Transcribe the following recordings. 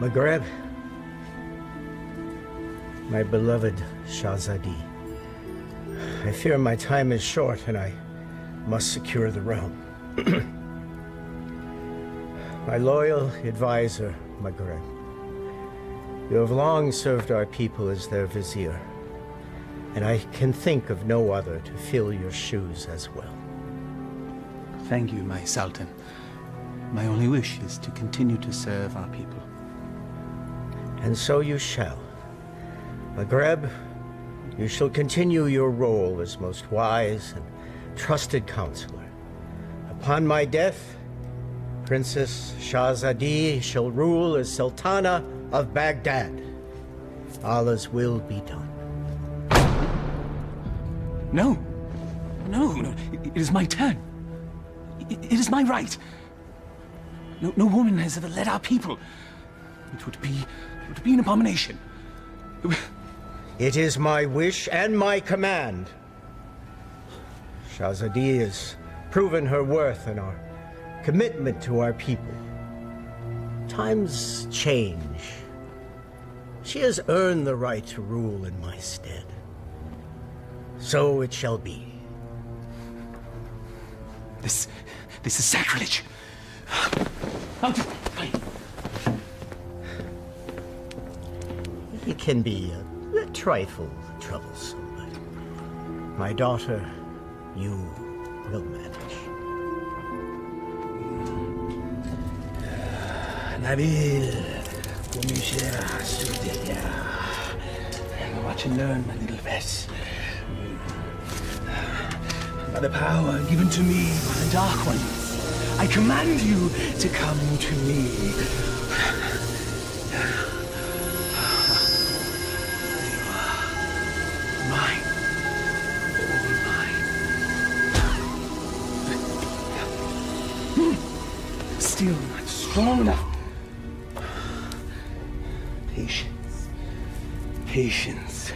Maghreb, my beloved Shahzadi, I fear my time is short and I must secure the realm. My loyal advisor, Maghreb, you have long served our people as their vizier, and I can think of no other to fill your shoes as well. Thank you, my Sultan. My only wish is to continue to serve our people. And so you shall. Maghreb, you shall continue your role as most wise and trusted counselor. Upon my death, Princess Shahzadi shall rule as Sultana of Baghdad. Allah's will be done. No. No. It is my turn. It is my right. No woman has ever led our people. It would be an abomination. It is my wish and my command. Shahzadi has proven her worth and our commitment to our people. Times change. She has earned the right to rule in my stead. So it shall be. This is sacrilege. It can be a trifle troublesome, but my daughter, you will manage. Nabil, watch and learn, my little Vess. By the power given to me by the Dark Ones, I command you to come to me. Mine. All mine. Still not strong enough. Patience. Patience.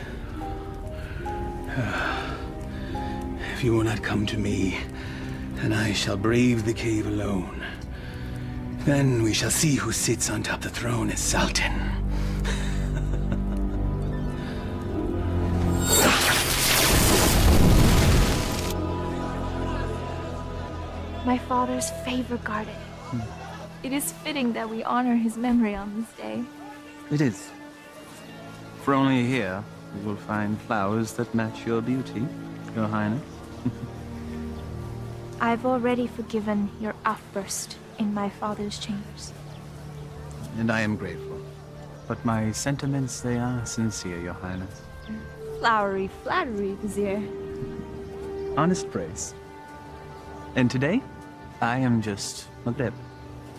If you will not come to me, then I shall brave the cave alone. Then we shall see who sits on top of the throne as Sultan. My father's favorite garden. It is fitting that we honor his memory on this day. It is. For only here you will find flowers that match your beauty, Your Highness. I've already forgiven your outburst in my father's chambers. And I am grateful. But my sentiments, they are sincere, Your Highness. Flowery flattery, Vizier. Honest praise. And today, I am just Maghreb.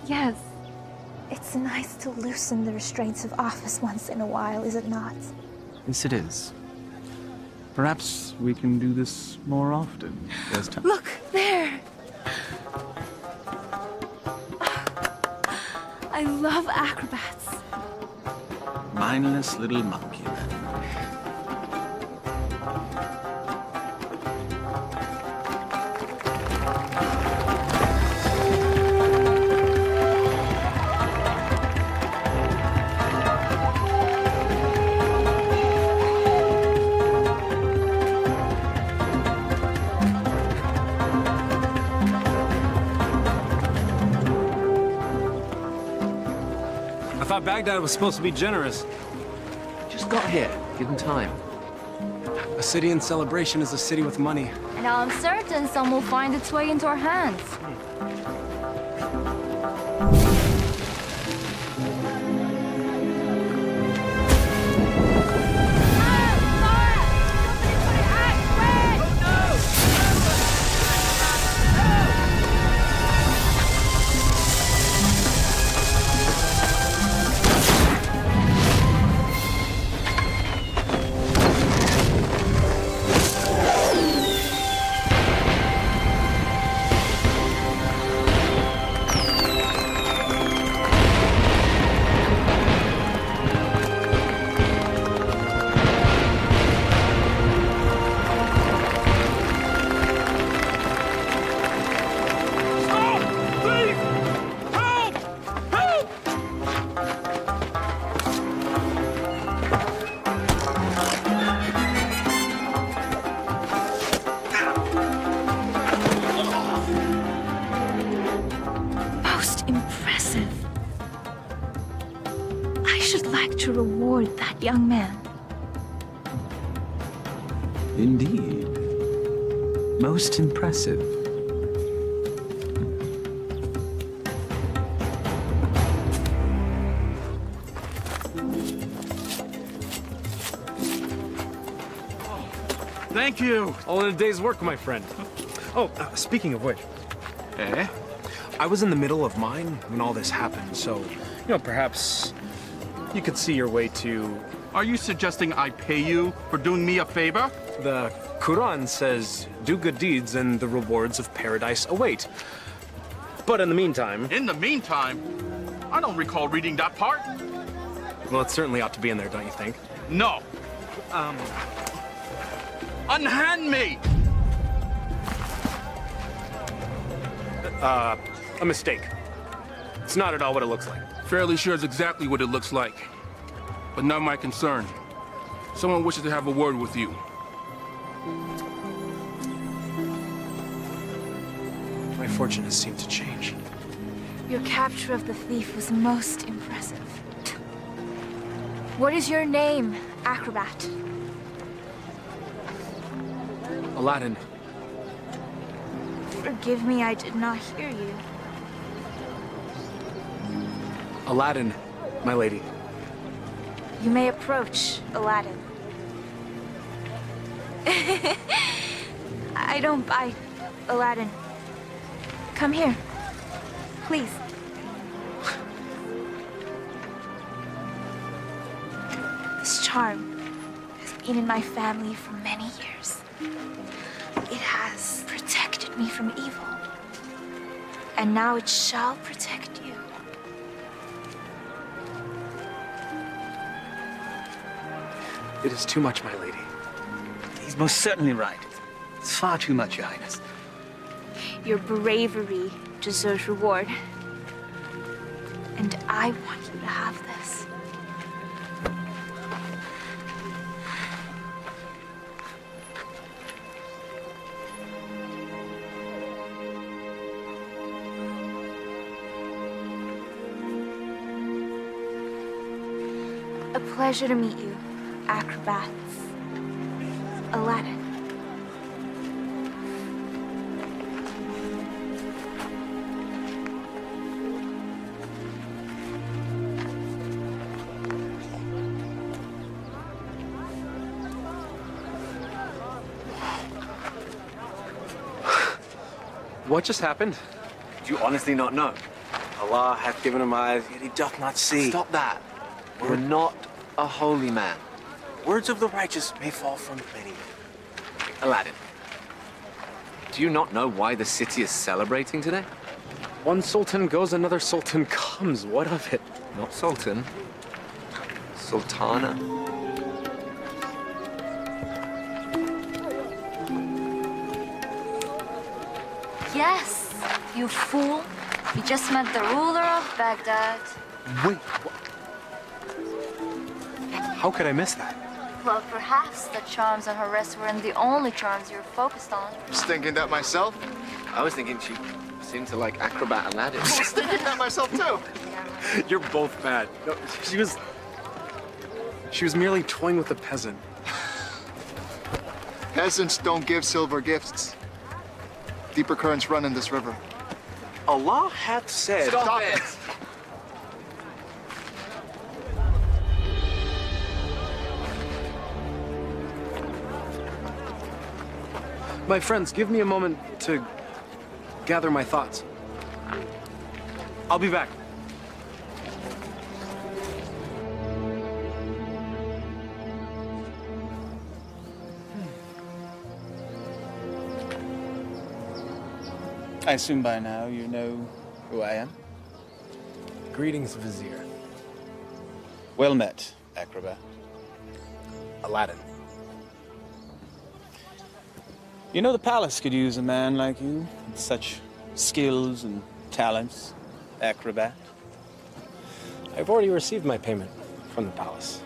Yes. It's nice to loosen the restraints of office once in a while, is it not? Yes, it is. Perhaps we can do this more often. There's time. Look, there! I love acrobats. Mindless little monkey, then. I thought Baghdad was supposed to be generous. Just got here. Give him time. A city in celebration is a city with money. And I'm certain some will find its way into our hands. that young man. Indeed. Most impressive. Thank you. All in a day's work, my friend. Oh, speaking of which. Eh? I was in the middle of mine when all this happened, so, perhaps you could see your way to... Are you suggesting I pay you for doing me a favor? The Quran says, do good deeds and the rewards of paradise await. But in the meantime... In the meantime, I don't recall reading that part. Well, it certainly ought to be in there, don't you think? No. Unhand me! A mistake. It's not at all what it looks like. Fairly sure it's exactly what it looks like. But not my concern. Someone wishes to have a word with you. My fortune has seemed to change. Your capture of the thief was most impressive. What is your name, acrobat? Aladdin. Forgive me, I did not hear you. Aladdin, my lady. You may approach, Aladdin. I don't bite, Aladdin. Come here, please. This charm has been in my family for many years. It has protected me from evil. And now it shall protect you. It is too much, my lady. He's most certainly right. It's far too much, Your Highness. Your bravery deserves reward. And I want you to have this. A pleasure to meet you, acrobats. Aladdin. What just happened? Do you honestly not know? Allah hath given him eyes, yet he doth not see. Stop that. You're not a holy man. Words of the righteous may fall from many. Aladdin, do you not know why the city is celebrating today? One sultan goes, another sultan comes. What of it? Not sultan. Sultana. Yes, you fool. You just met the ruler of Baghdad. Wait, what? How could I miss that? Well, perhaps the charms on her wrist weren't the only charms you were focused on. I was thinking that myself. I was thinking she seemed to like acrobat Aladdin. I was thinking that myself too. You're both bad. No, she was merely toying with a peasant. Peasants don't give silver gifts. Deeper currents run in this river. Allah hath said... Stop it! My friends, give me a moment to gather my thoughts. I'll be back. I assume by now you know who I am? Greetings, Vizier. Well met, acrobat. Aladdin. You know the palace could use a man like you, with such skills and talents, acrobat. I've already received my payment from the palace.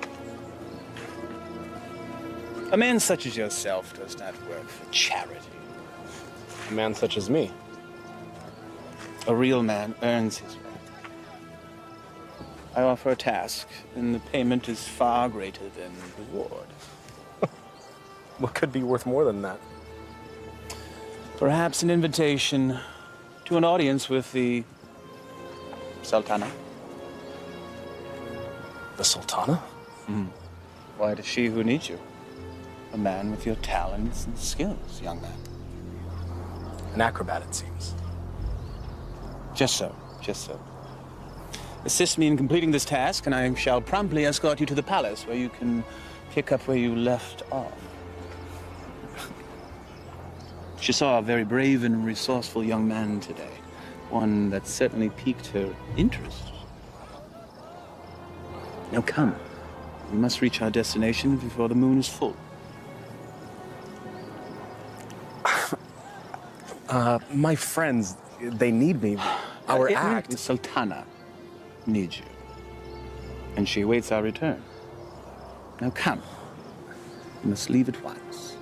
A man such as yourself does not work for charity. A man such as me. A real man earns his way. I offer a task, and the payment is far greater than the reward. What could be worth more than that? Perhaps an invitation to an audience with the Sultana. The Sultana? Why, it is she who needs you. A man with your talents and skills, young man. An acrobat, it seems. Just so, just so. Assist me in completing this task, and I shall promptly escort you to the palace, where you can pick up where you left off. She saw a very brave and resourceful young man today. One that certainly piqued her interest. Now come. We must reach our destination before the moon is full. My friends, they need me. Our act. The Sultana needs you. And she awaits our return. Now come. We must leave at once.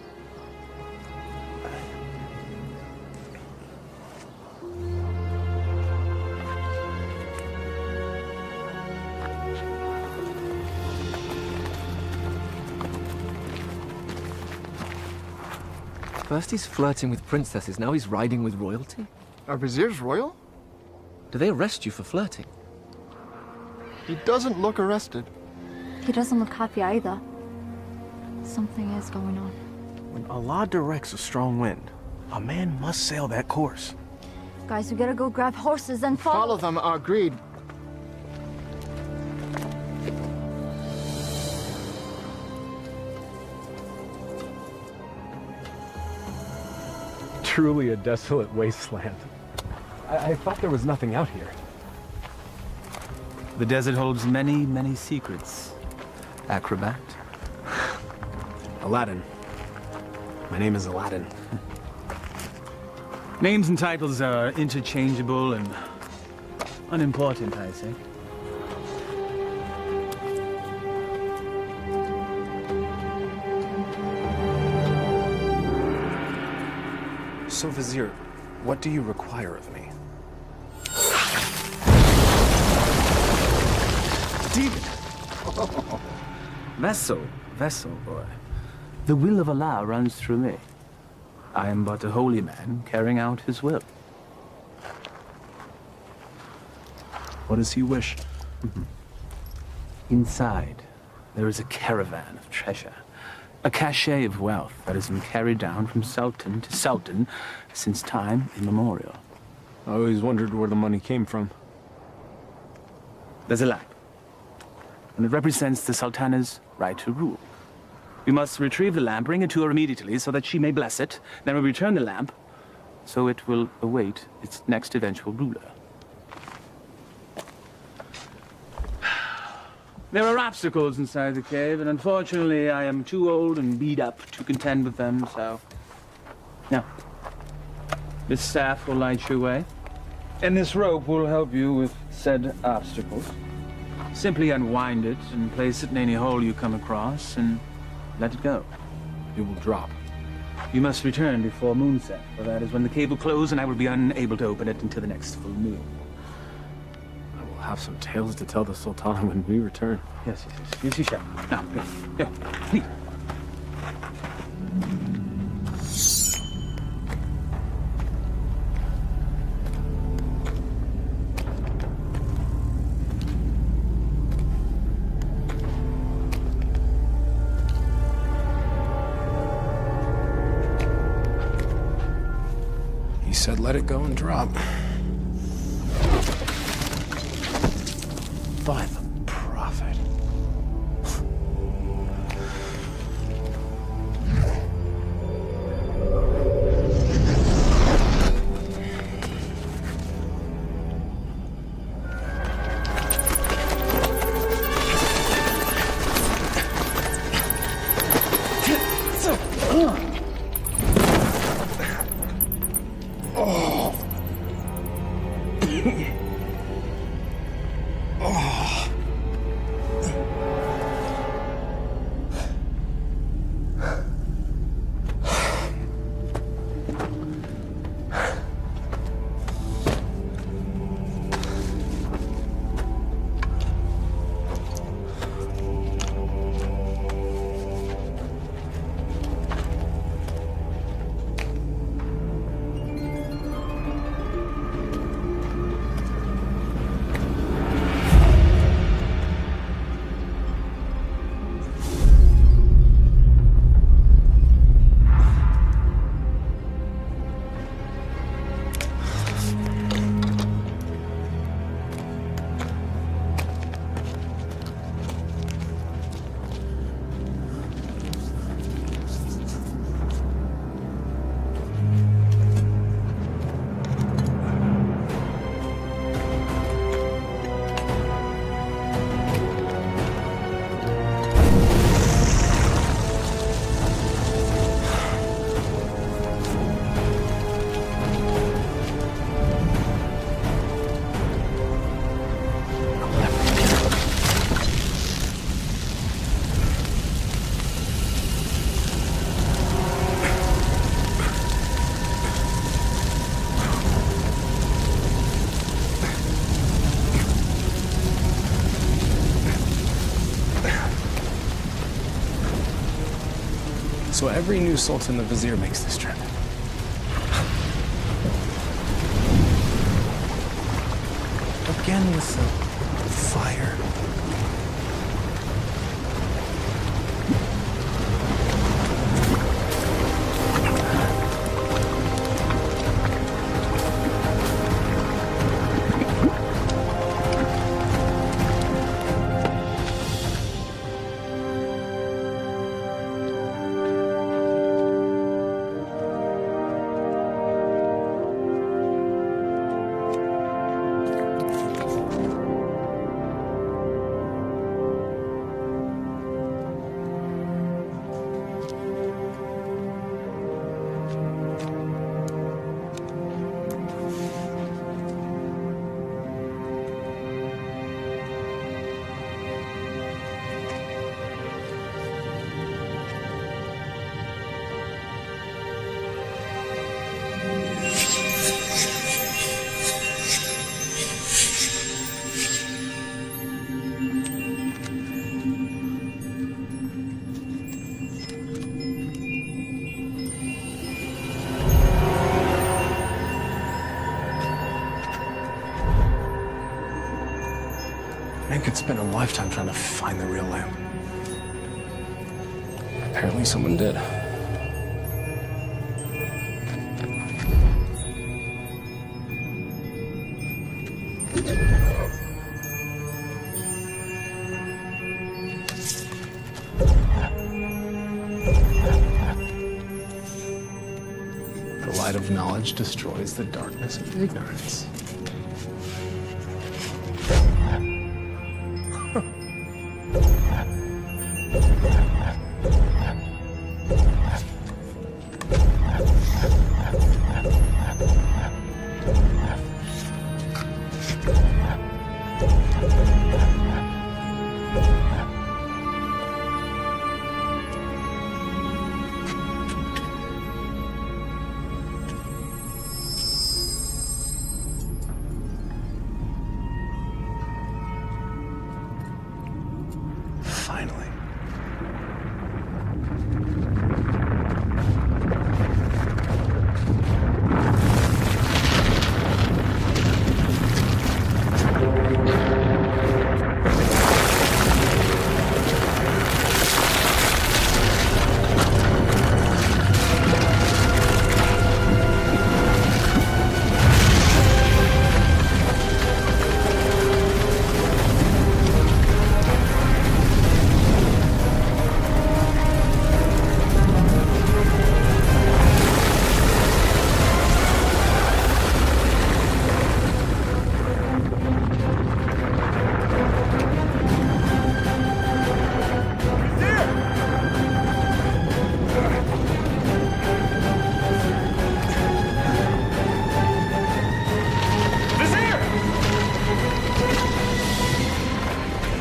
First he's flirting with princesses, now he's riding with royalty? Are viziers royal? Do they arrest you for flirting? He doesn't look arrested. He doesn't look happy either. Something is going on. When Allah directs a strong wind, a man must sail that course. Guys, we gotta go grab horses and Follow them, agreed. Truly a desolate wasteland. I thought there was nothing out here. The desert holds many, many secrets. Acrobat. Aladdin. My name is Aladdin. Names and titles are interchangeable and unimportant, I say. So, Vizier, what do you require of me? Demon! Vessel, boy. The will of Allah runs through me. I am but a holy man carrying out his will. What does he wish? Inside, there is a caravan of treasure. A cachet of wealth that has been carried down from sultan to sultan since time immemorial. I always wondered where the money came from. There's a lamp, and it represents the sultana's right to rule. We must retrieve the lamp, bring it to her immediately so that she may bless it. Then we return the lamp, so it will await its next eventual ruler. There are obstacles inside the cave, and unfortunately I am too old and beat up to contend with them, so... Now, this staff will light your way, and this rope will help you with said obstacles. Simply unwind it and place it in any hole you come across, and let it go. It will drop. You must return before moonset, for that is when the cave will close, and I will be unable to open it until the next full moon. Have some tales to tell the Sultana when we return. Yes, you shall. Now, here, please. He said let it go and drop. By the prophet. Oh. So every new sultan the vizier makes this trip. Again with the fire. Man could spend a lifetime trying to find the real lamp. Apparently someone did. The light of knowledge destroys the darkness of ignorance. Finally.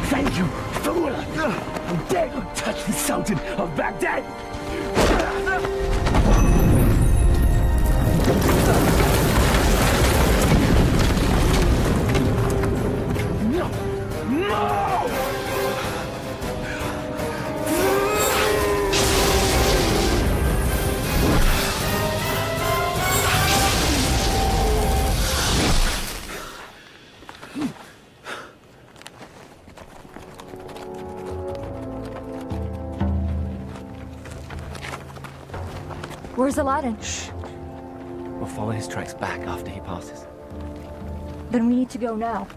Thank you, fool! How dare you touch the Sultan of Baghdad! No! No! Where's Aladdin? Shh. We'll follow his tracks back after he passes. Then we need to go now.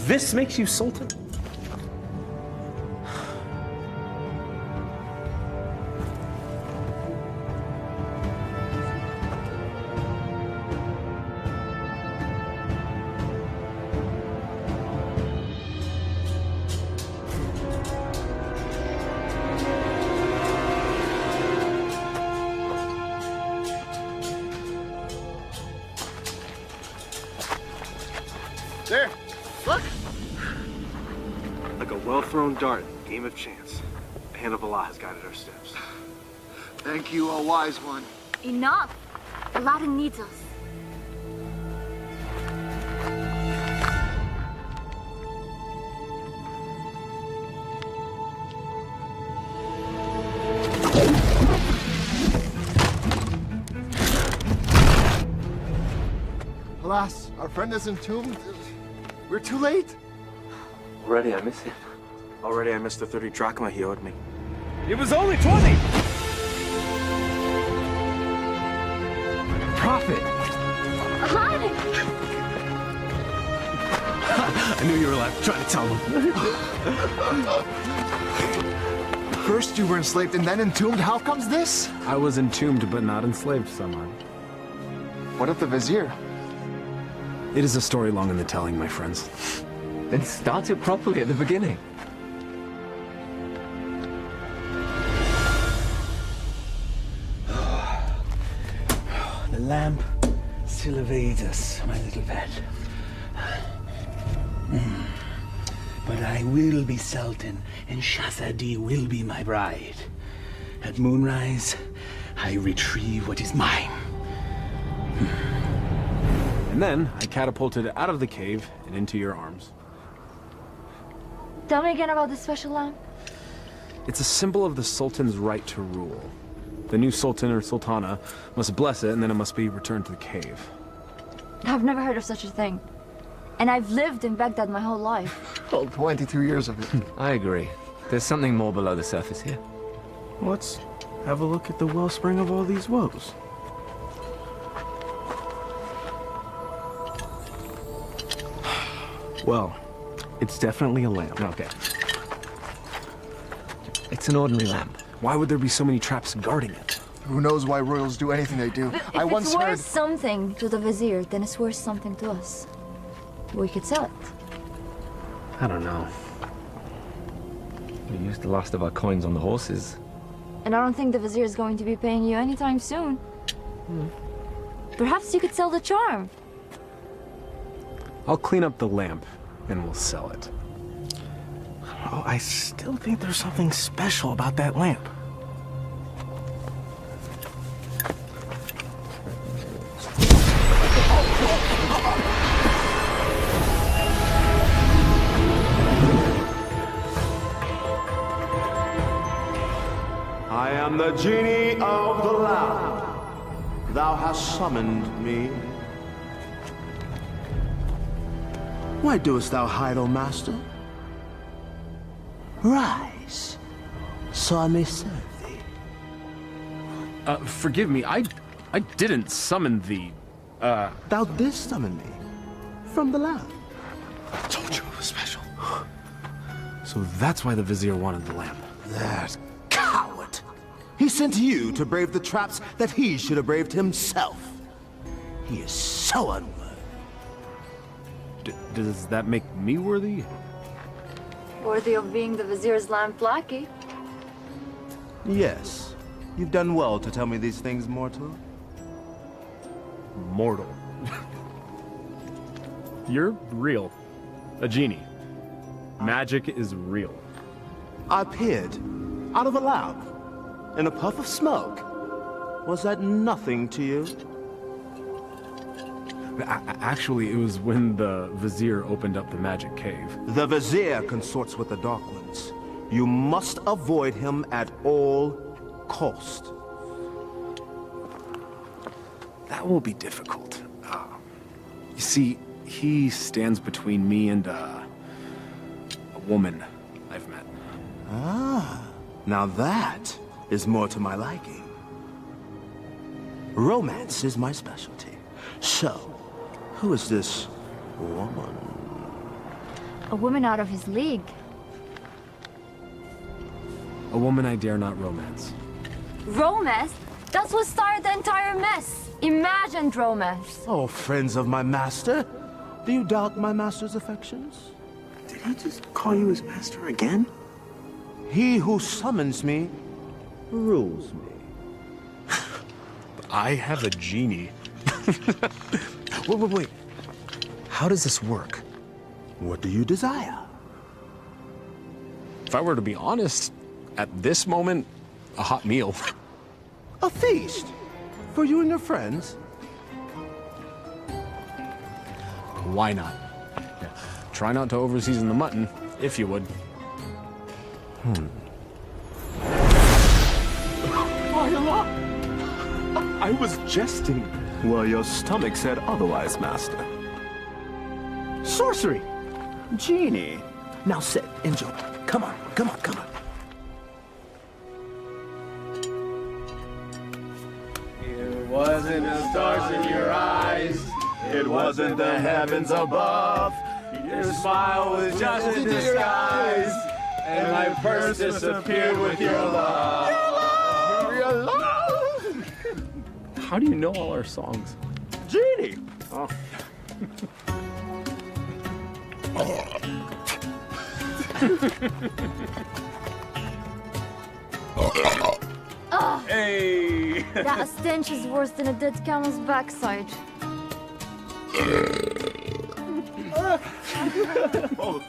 This makes you Sultan? well-thrown dart, game of chance. The hand of Allah has guided our steps. Thank you, O wise one. Enough! Aladdin needs us. Alas, our friend is entombed. We're too late. Already I miss him. Already I missed the 30 drachma he owed me. It was only 20! Prophet! Aladdin! I knew you were alive. Try to tell him. First you were enslaved and then entombed. How comes this? I was entombed but not enslaved, somehow. What of the vizier? It is a story long in the telling, my friends. Then start it properly at the beginning. The lamp still evades us, my little pet. But I will be Sultan, and Shahzadi will be my bride. At moonrise, I retrieve what is mine. And then I catapulted out of the cave and into your arms. Tell me again about this special lamp. It's a symbol of the Sultan's right to rule. The new Sultan or Sultana must bless it, and then it must be returned to the cave. I've never heard of such a thing. And I've lived in Baghdad my whole life. Well, 22 years of it. I agree. There's something more below the surface here. Let's have a look at the wellspring of all these woes. Well, it's definitely a lamp. Okay. It's an ordinary lamp. Why would there be so many traps guarding it? Who knows why royals do anything they do? If I once it's worth heard... something to the vizier, then it's worth something to us. We could sell it. I don't know. We used the last of our coins on the horses. And I don't think the vizier is going to be paying you anytime soon. Perhaps you could sell the charm. I'll clean up the lamp, and we'll sell it. Oh, I still think there's something special about that lamp. I am the genie of the lamp. Thou hast summoned me. Why doest thou hide, O master? Rise, so I may serve thee. Forgive me, I didn't summon thee. Thou didst summon me from the lamp. I told you it was special. So that's why the vizier wanted the lamp. That coward! He sent you to brave the traps that he should have braved himself. He is so unworthy. Does that make me worthy? Worthy of being the vizier's lamp lackey. Yes. You've done well to tell me these things, mortal. Mortal. You're real. A genie. Magic is real. I appeared out of a lamp in a puff of smoke. Was that nothing to you? Actually, it was when the vizier opened up the magic cave. The vizier consorts with the Dark Ones. You must avoid him at all cost. That will be difficult. You see, he stands between me and a woman I've met. Ah, now that is more to my liking. Romance is my specialty. So, who is this woman? A woman out of his league. A woman I dare not romance. Romance? That's what started the entire mess. Imagined romance. Oh, friends of my master, do you doubt my master's affections? Did he just call you his master again? He who summons me rules me. I have a genie. Wait. How does this work? What do you desire? If I were to be honest, at this moment, a hot meal. A feast? For you and your friends? Why not? Yeah. Try not to overseason the mutton, if you would. I was jesting. Well, your stomach said otherwise, Master. Sorcery! Genie! Now sit, enjoy. Come on, come on, come on. It wasn't the stars in your eyes. It wasn't the heavens above. Your smile was just a disguise. And my purse disappeared with your love. Your love! How do you know all our songs? Genie! Oh. Hey! That stench is worse than a dead camel's backside. Oh.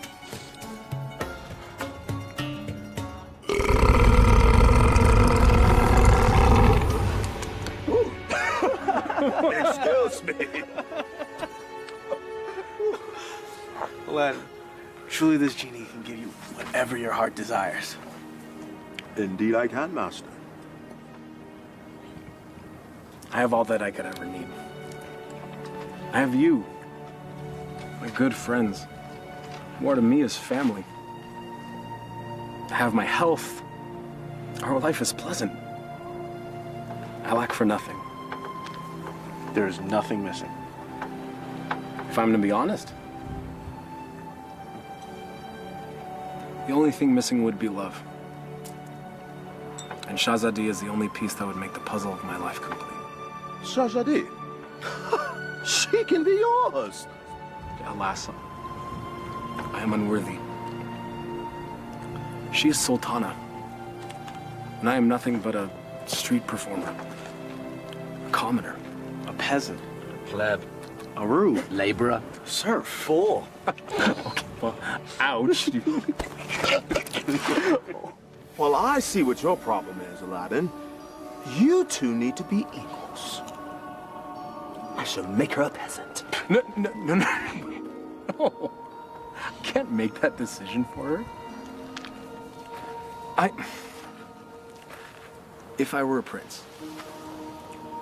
Excuse me. Aladdin, truly this genie can give you whatever your heart desires. Indeed I can, Master. I have all that I could ever need. I have you, my good friends. More to me is family. I have my health. Our life is pleasant. I lack for nothing. There is nothing missing. If I'm to be honest, the only thing missing would be love. And Shahzadi is the only piece that would make the puzzle of my life complete. Shahzadi? She can be yours. Alas, I am unworthy. She is Sultana, and I am nothing but a street performer, a commoner, a peasant, Pleb. a roux, Laborer. serf, fool. Okay, well, ouch. Well, I see what your problem is, Aladdin. You two need to be equals. I shall make her a peasant. No. No. I can't make that decision for her. If I were a prince,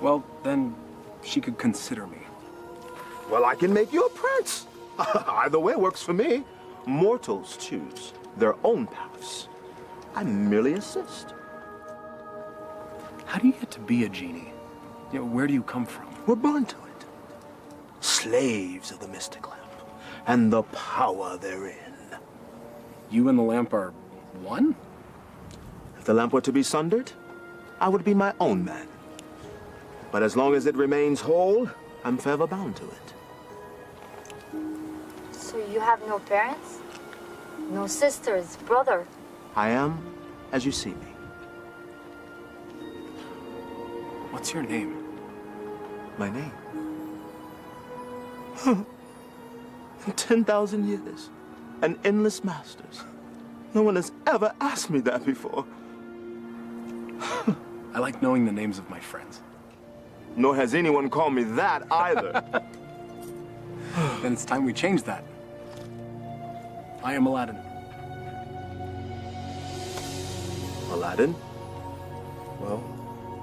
well, then she could consider me. Well, I can make you a prince. Either way works for me. Mortals choose their own paths. I merely assist. How do you get to be a genie? You know, where do you come from? We're born to it. Slaves of the mystic lamp and the power therein. You and the lamp are one? If the lamp were to be sundered, I would be my own man. But as long as it remains whole, I'm forever bound to it. So you have no parents? No sisters, brother? I am as you see me. What's your name? My name? In 10,000 years, and endless masters. No one has ever asked me that before. I like knowing the names of my friends. Nor has anyone called me that either. Then it's time we change that. I am Aladdin. Aladdin? Well,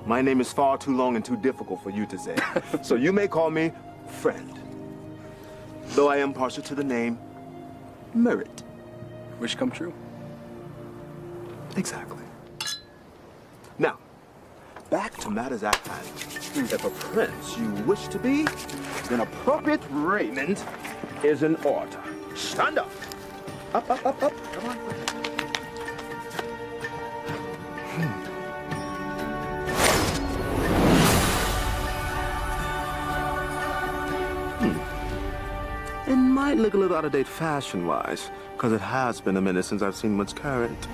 my name is far too long and too difficult for you to say. So you may call me friend. Though I am partial to the name Merit. Wish come true. Exactly. Now, back to matters at hand. If a prince you wish to be, then appropriate raiment is in order. Stand up. Up, up, up, up. Come on. It might look a little out of date fashion-wise, because it has been a minute since I've seen what's current.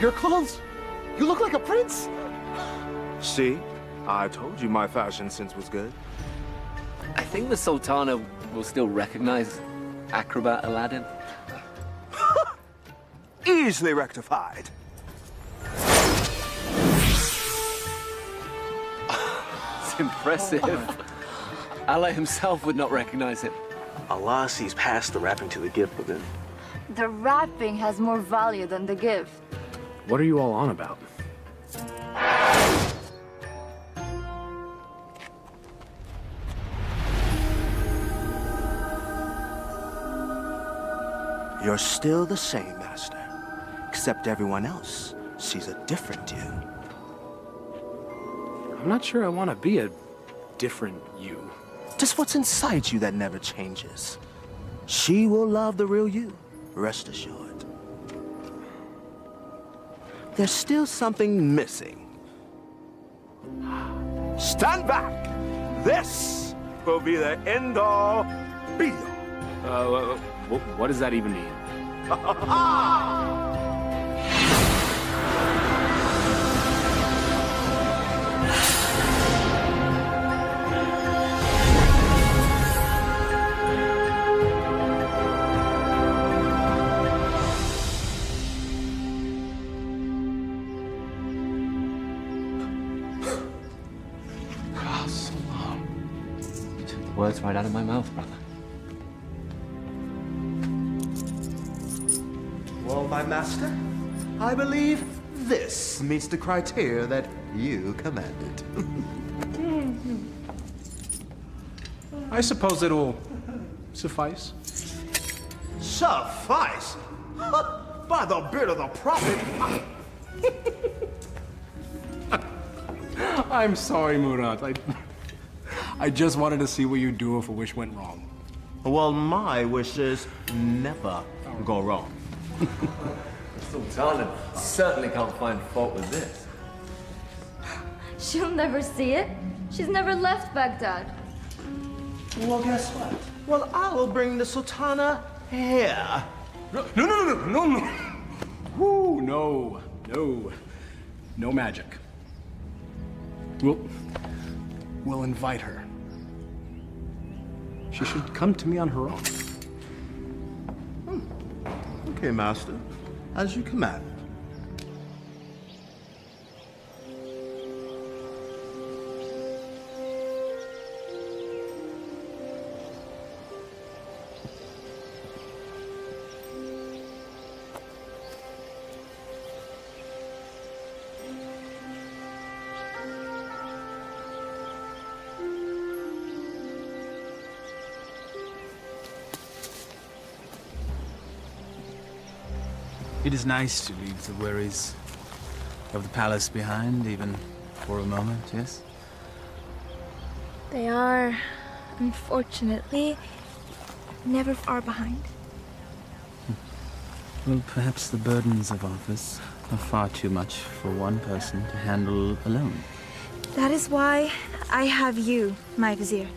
Your clothes? You look like a prince? See? I told you my fashion sense was good. I think the Sultana will still recognize acrobat Aladdin. easily rectified. It's impressive. Allah himself would not recognize it. Allah sees past the wrapping to the gift within. The wrapping has more value than the gift. What are you all on about? You're still the same, Master. Except everyone else sees a different you. I'm not sure I want to be a different you. Just what's inside you that never changes. She will love the real you, rest assured. There's still something missing. Stand back! This will be the end-all, be-all. What does that even mean? Words right out of my mouth, brother. Well, my master, I believe this meets the criteria that you commanded. I suppose it'll suffice. Suffice? By the beard of the prophet! I'm sorry, Murad. I just wanted to see what you'd do if a wish went wrong. Well, my wishes never go wrong. Sultana certainly can't find fault with this. She'll never see it. She's never left Baghdad. Well, guess what? Well, I will bring the Sultana here. No. Woo, no. No magic. We'll invite her. She should come to me on her own. Okay, master. As you command. It is nice to leave the worries of the palace behind, even for a moment, yes? They are, unfortunately, never far behind. Well, perhaps the burdens of office are far too much for one person to handle alone. That is why I have you, my vizier.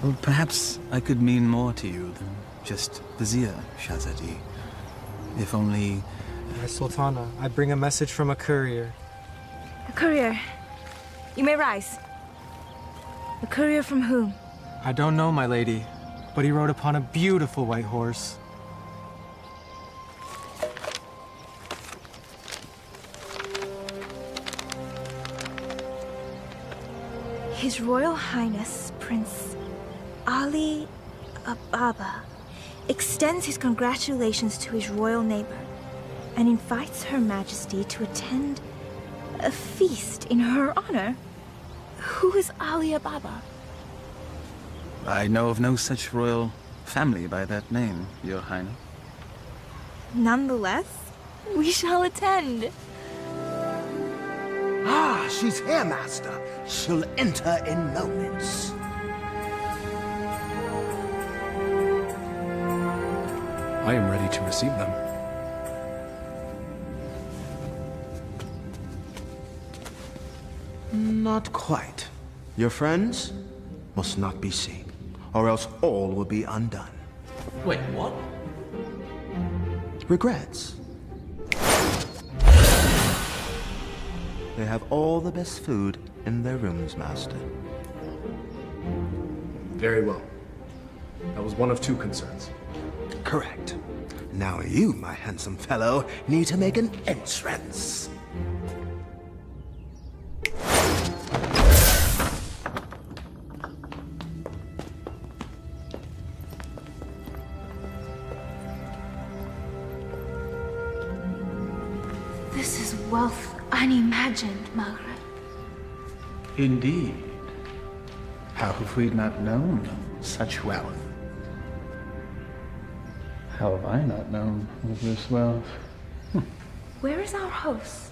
Well, perhaps I could mean more to you than just Vizier, Shahzadi. If only... Sultana, I bring a message from a courier. A courier? You may rise. A courier from whom? I don't know, my lady, but he rode upon a beautiful white horse. His Royal Highness, Prince Ali Ababa, extends his congratulations to his royal neighbor and invites Her Majesty to attend a feast in her honor. Who is Ali Ababa? I know of no such royal family by that name, Your Highness. Nonetheless, we shall attend. Ah, she's here, master. She'll enter in moments. I am ready to receive them. Not quite. Your friends must not be seen, or else all will be undone. Wait, what? Regrets. They have all the best food in their rooms, master. Very well. That was one of two concerns. Correct. Now you, my handsome fellow, need to make an entrance. This is wealth unimagined, Margaret. Indeed. How have we not known such wealth? How have I not known of this wealth? Where is our host?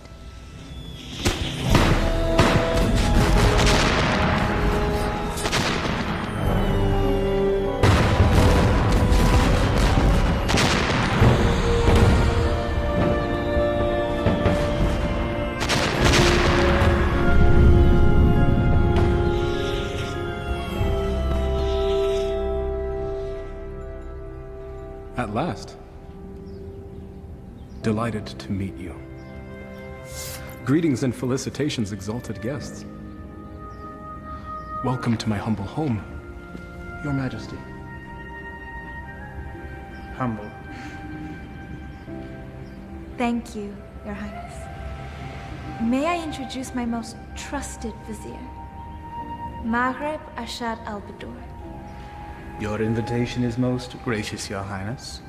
At last. Delighted to meet you. Greetings and felicitations, exalted guests. Welcome to my humble home, Your Majesty. Humble. Thank you, Your Highness. May I introduce my most trusted vizier, Maghreb Ashad al-Badur. Your invitation is most gracious, Your Highness.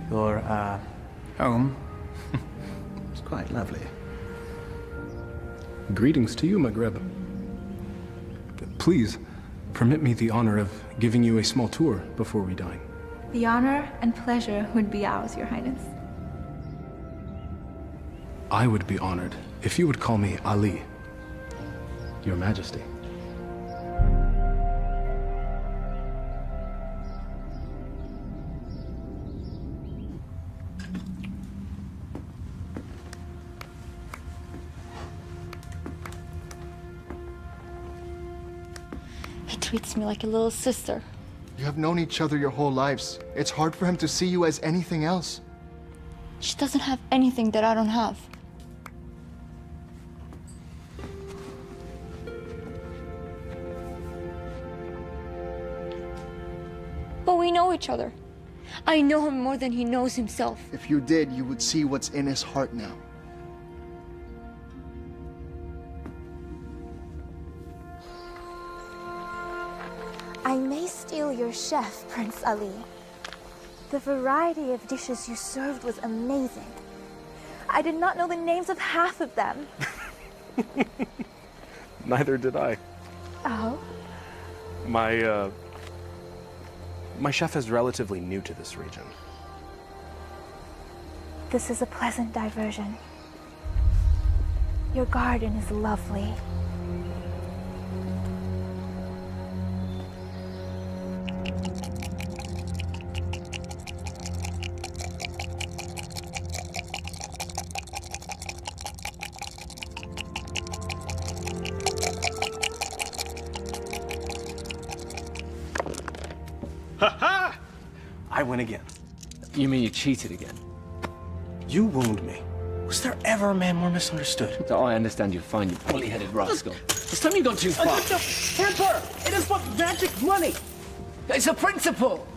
Your, home is quite lovely. Greetings to you, Maghreb. Please, permit me the honor of giving you a small tour before we dine. The honor and pleasure would be ours, Your Highness. I would be honored if you would call me Ali, Your Majesty. He treats me like a little sister. You have known each other your whole lives. It's hard for him to see you as anything else. She doesn't have anything that I don't have. But we know each other. I know him more than he knows himself. If you did, you would see what's in his heart now. I may steal your chef, Prince Ali. The variety of dishes you served was amazing. I did not know the names of half of them. Neither did I. Oh? My chef is relatively new to this region. This is a pleasant diversion. Your garden is lovely. Ha-ha! I win again. You mean you cheated again? You wound me. Was there ever a man more misunderstood? Oh, I understand you're fine, you bully-headed rascal. This time you've gone too far. Temper! It is but magic money! It's a principle!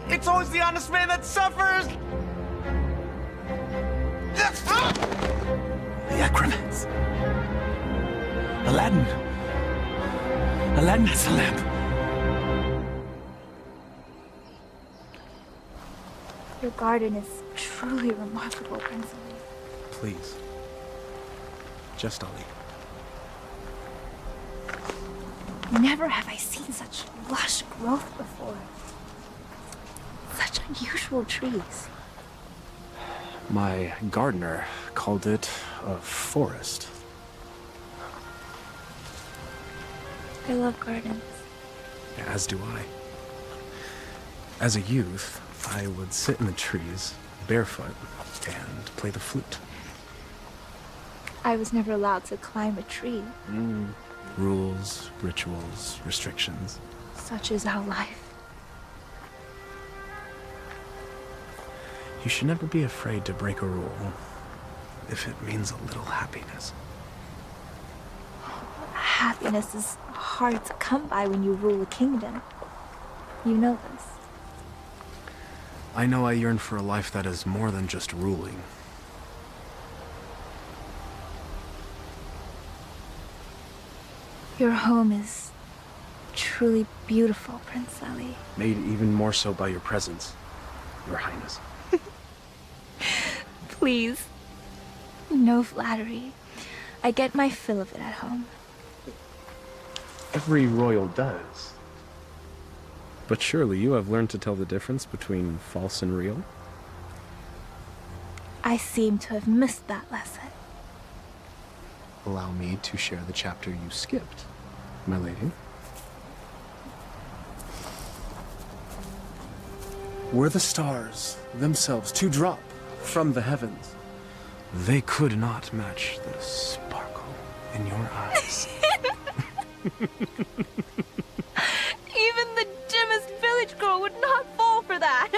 It's always the honest man that suffers! The acrobats. Aladdin. Aladdin has a lamp. Your garden is truly remarkable, Prince Ali. Please. Just Ali. Never have I seen such lush growth before. Such unusual trees. My gardener called it a forest. I love gardens. As do I. As a youth, I would sit in the trees, barefoot, and play the flute. I was never allowed to climb a tree. Rules, rituals, restrictions. Such is our life. You should never be afraid to break a rule. if it means a little happiness. Happiness is hard to come by when you rule a kingdom. You know this. I know I yearn for a life that is more than just ruling. Your home is truly beautiful, Prince Ali. Made even more so by your presence, Your Highness. Please. No flattery. I get my fill of it at home. Every royal does. But surely you have learned to tell the difference between false and real? I seem to have missed that lesson. Allow me to share the chapter you skipped, my lady. Were the stars themselves to drop from the heavens, they could not match the sparkle in your eyes. Even the dimmest village girl would not fall for that.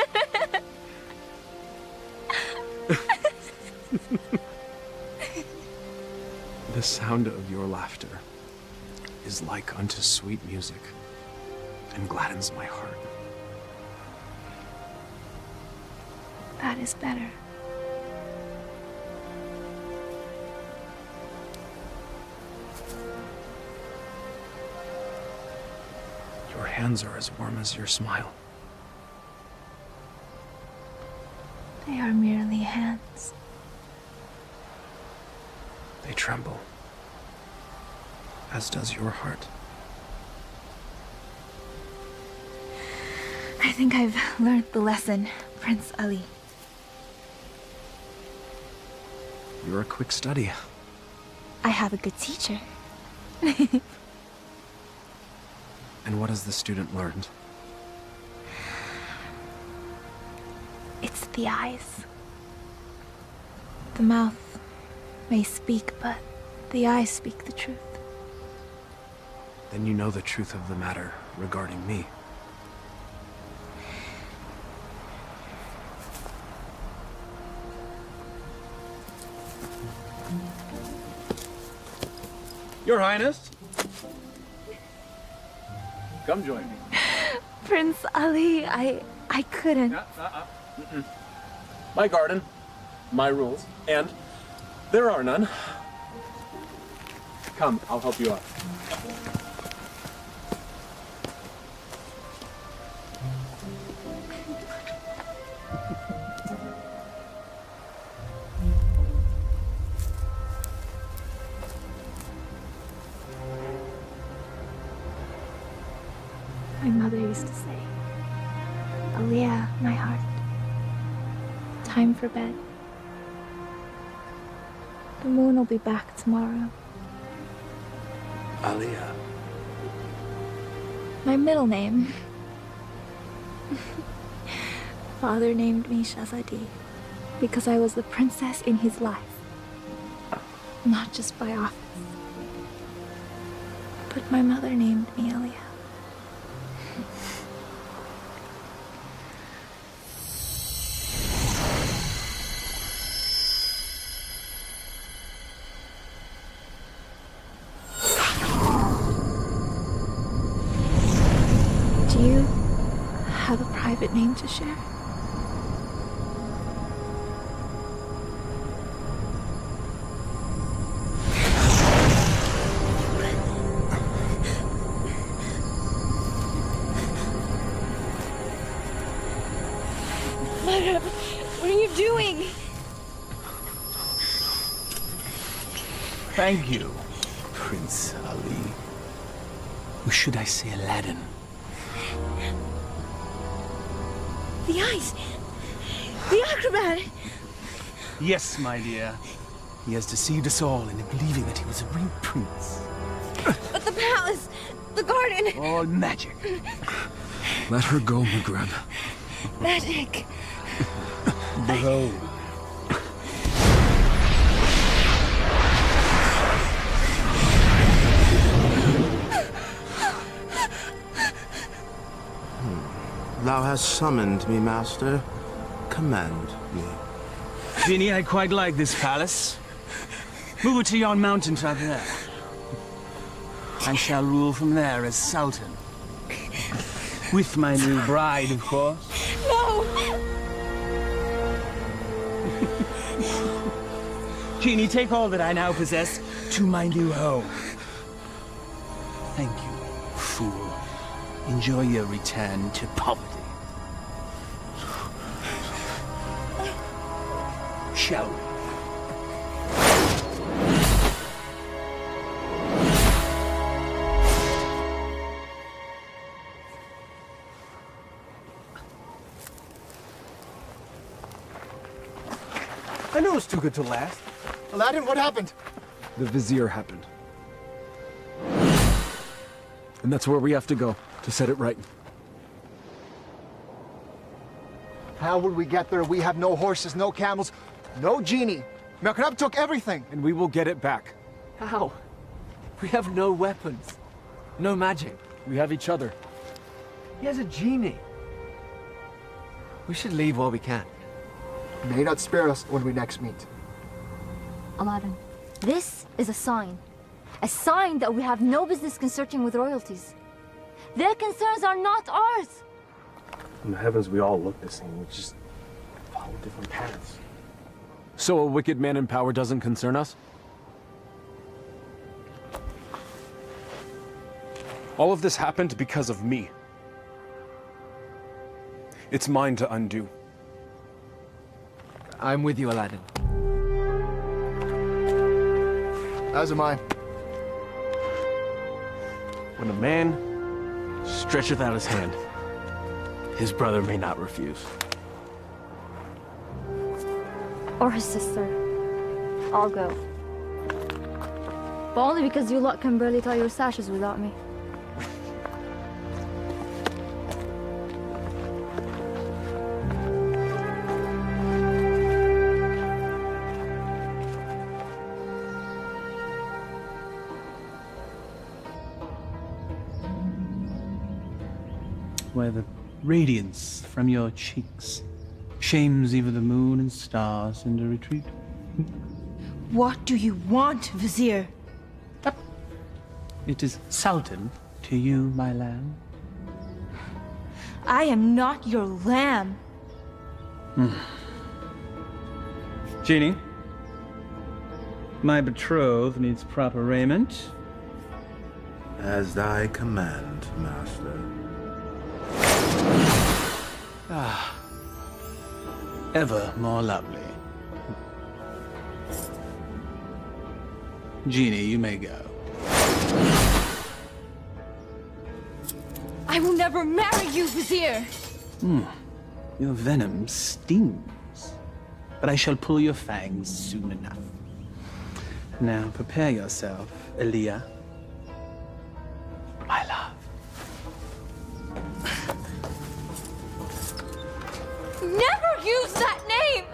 The sound of your laughter is like unto sweet music and gladdens my heart. That is better. Your hands are as warm as your smile. They are merely hands. They tremble, as does your heart. I think I've learned the lesson, Prince Ali. You're a quick study. I have a good teacher. And what has the student learned? It's the eyes. The mouth may speak, but the eyes speak the truth. Then you know the truth of the matter regarding me. Your Highness. Come join me. Prince Ali, I couldn't. My garden, my rules, and there are none. Come, I'll help you out. My mother used to say, Aliyah, my heart, time for bed. The moon will be back tomorrow. Aliyah. My middle name. Father named me Shahzadi because I was the princess in his life, not just by office. But my mother named me Aliyah. Do you have a private name to share? Mother, what are you doing? Thank you, Prince Ali. Or should I say Aladdin? The eyes! The acrobat! Yes, my dear. He has deceived us all into believing that he was a real prince. But the palace! The garden! All magic. Let her go, Maghreb. Magic! Behold. Thou hast summoned me, master. Command me. Genie, I quite like this palace. Move it to yon mountaintop there. I shall rule from there as Sultan. With my new bride, of course. No! Genie, take all that I now possess to my new home. Thank you, fool. Enjoy your return to poverty. Shall we? I knew it was too good to last. Aladdin, what happened? The Vizier happened. And that's where we have to go, to set it right. How will we get there? We have no horses, no camels, no genie. Merkrab took everything. And we will get it back. How? We have no weapons. No magic. We have each other. He has a genie. We should leave while we can. May not spare us when we next meet. Aladdin, this is a sign. A sign that we have no business consorting with royalties. Their concerns are not ours. In the heavens, we all look the same. We just follow different paths. So a wicked man in power doesn't concern us? All of this happened because of me. It's mine to undo. I'm with you, Aladdin. As am I. When a man stretcheth out his hand, his brother may not refuse. Or his sister. I'll go. But only because you lot can barely tie your sashes without me. Where the radiance from your cheeks shames even the moon and stars into retreat. What do you want, Vizier? It is Sultan to you, my lamb. I am not your lamb. Genie, my betrothed needs proper raiment. As thy command, master. Ah, ever more lovely. Genie, you may go. I will never marry you, Vizier. Your venom stings, but I shall pull your fangs soon enough. Now prepare yourself, Aaliyah, my love. Never use that name!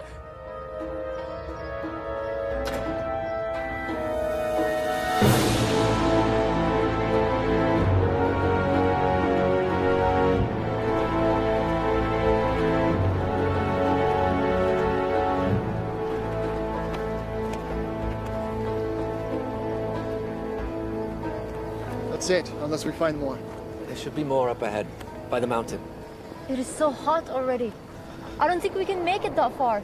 That's it, unless we find more. There should be more up ahead, by the mountain. It is so hot already. I don't think we can make it that far.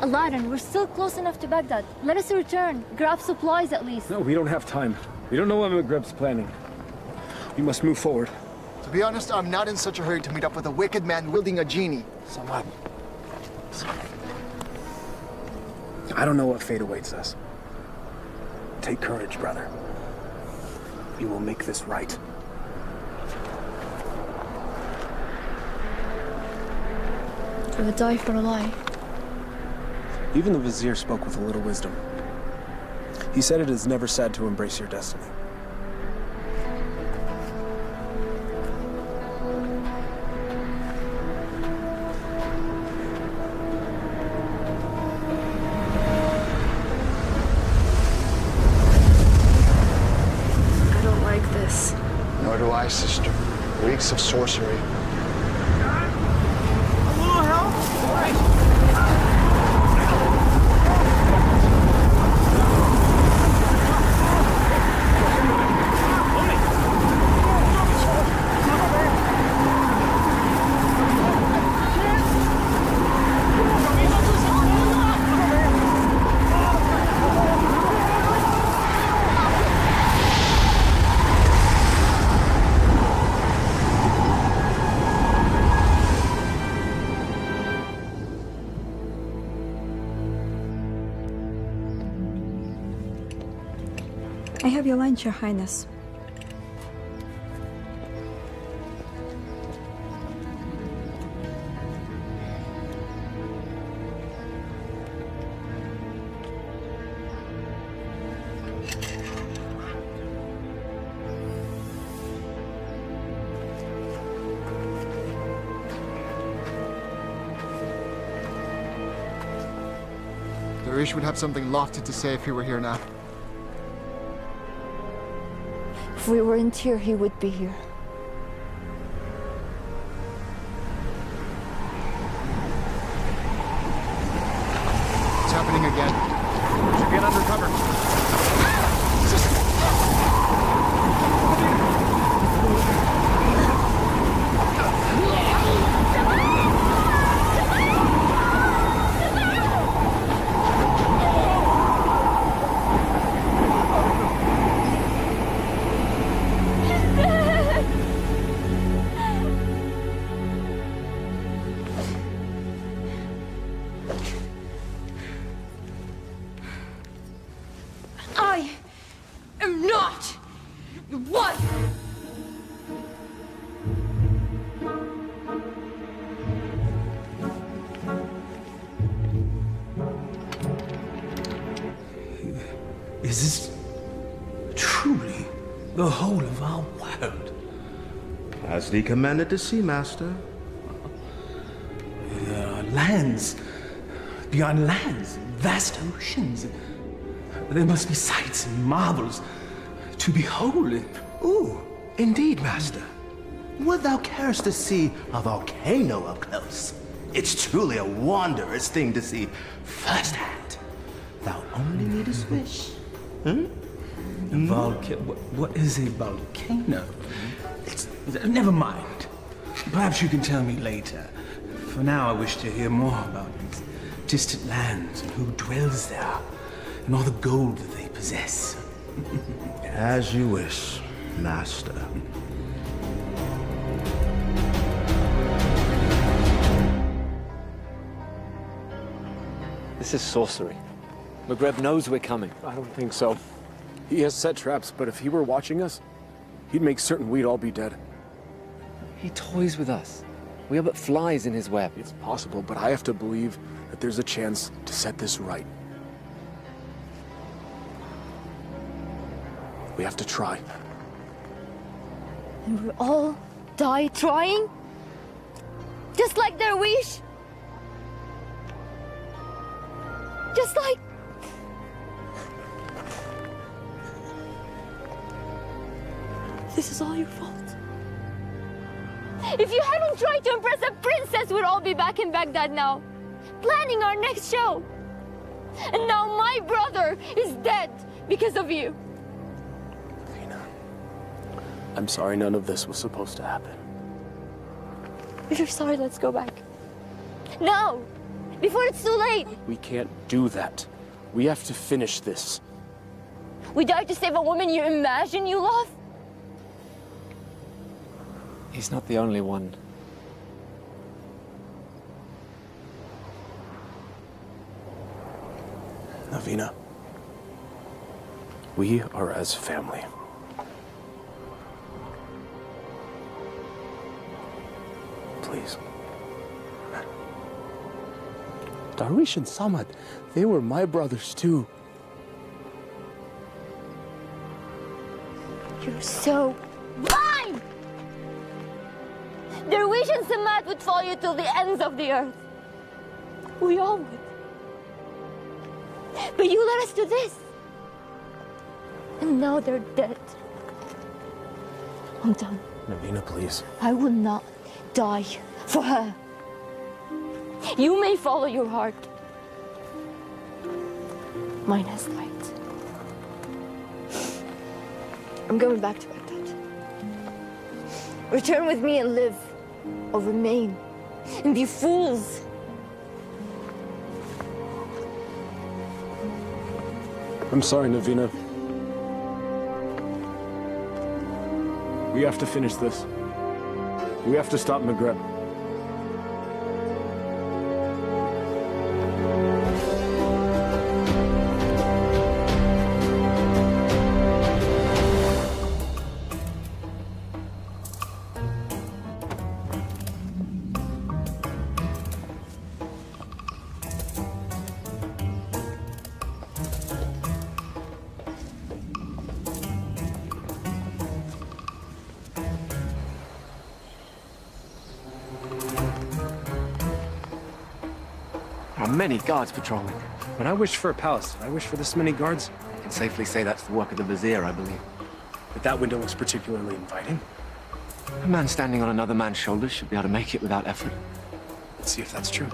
Aladdin, we're still close enough to Baghdad. Let us return, grab supplies at least. No, we don't have time. We don't know what Magreb's planning. We must move forward. To be honest, I'm not in such a hurry to meet up with a wicked man wielding a genie. Samad. I don't know what fate awaits us. Take courage, brother. We will make this right. I would die for a lie. Even the Vizier spoke with a little wisdom. He said it is never sad to embrace your destiny. I don't like this. Nor do I, sister. Weeks of sorcery. A little help? All right. have your lunch, Your Highness. Darish would have something lofty to say if he were here now. If we weren't here, he would be here. It's happening again. Should get under cover. I am not your wife! Is this truly the whole of our world? As thee commanded to see, Master. There are lands beyond lands, vast oceans. There must be sights and marvels to behold. Ooh, indeed, Master. Would thou carest to see a volcano up close? It's truly a wondrous thing to see firsthand. Thou only needest wish. What is a volcano? Never mind. Perhaps you can tell me later. For now, I wish to hear more about these distant lands and who dwells there, and all the gold that they possess. As you wish, Master. This is sorcery. McGreb knows we're coming. I don't think so. He has set traps, but if he were watching us, he'd make certain we'd all be dead. He toys with us. We are but flies in his web. It's possible, but I have to believe that there's a chance to set this right. We have to try. And we'll all die trying? Just like their wish? Just like... This is all your fault. If you hadn't tried to impress a princess, we'd all be back in Baghdad now, planning our next show. And now my brother is dead because of you. I'm sorry none of this was supposed to happen. If you're sorry, let's go back. Now! Before it's too late! We can't do that. We have to finish this. We died to save a woman you imagine you love? He's not the only one. Navina, we are as family. Please. Darish and Samad, they were my brothers too. You're so blind! Darwish and Samad would follow you till the ends of the earth. We all would. But you led us to this. And now they're dead. I'm done. Navina, please. I will not die for her. You may follow your heart. Mine has light. I'm going back to Baghdad. Return with me and live, or remain and be fools. I'm sorry, Navina. We have to finish this. We have to stop McGreb. are many guards patrolling. When I wished for a palace, did I wish for this many guards? I can safely say that's the work of the vizier, I believe. But that window looks particularly inviting. A man standing on another man's shoulders should be able to make it without effort. Let's see if that's true.